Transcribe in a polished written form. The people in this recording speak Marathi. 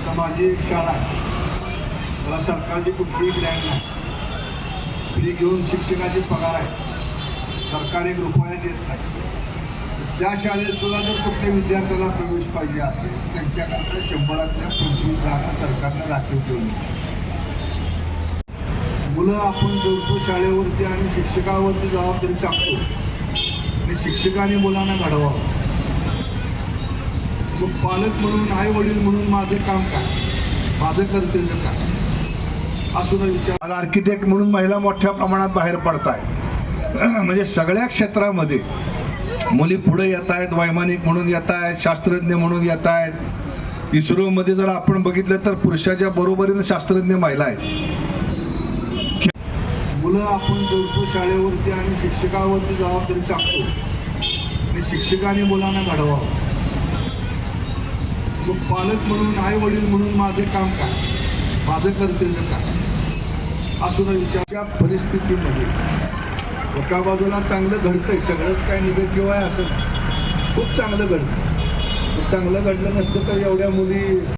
आता माझी एक शाळा आहे, मला सरकारची कुठलीही ग्रँट नाही, फी घेऊन शिक्षकाची पगार आहे, सरकार एक रुपया देत नाही. त्या शाळेत सुद्धा जर कुठल्या विद्यार्थ्याला प्रवेश पाहिजे असेल त्यांच्याकरता 100तल्या 25 जागा सरकारने राखीव ठेवली. मुलं आपण जोडतो शाळेवरती आणि शिक्षकावरती जबाबदारी टाकतो आणि शिक्षकाने मुलांना घडवावं. मग पालक म्हणून, आई वडील म्हणून माझं काम काय, माझं कर्तव्य काय असं विचार. आर्किटेक्ट म्हणून महिला मोठ्या प्रमाणात बाहेर पडत आहेत. म्हणजे सगळ्या क्षेत्रामध्ये मुली पुढे येत आहेत, वैमानिक म्हणून येत आहेत, शास्त्रज्ञ म्हणून येत आहेत. इस्रोमध्ये जर आपण बघितलं तर पुरुषाच्या बरोबरीने शास्त्रज्ञ महिला आहेत. मुलं आपण जोडतो शाळेवरती आणि शिक्षकावरती जबाबदारी टाकतो आणि शिक्षकाने मुलांना घडवावं. मग पालक म्हणून, आई वडील म्हणून माझं काम काय, माझं कर्तव्य काय असं विचार. परिस्थितीमध्ये एका बाजूला चांगलं घडतंय, सगळंच काय निगेटिव्ह आहे असं नाही, खूप चांगलं घडतं. चांगलं घडलं नसतं तर एवढ्या मुली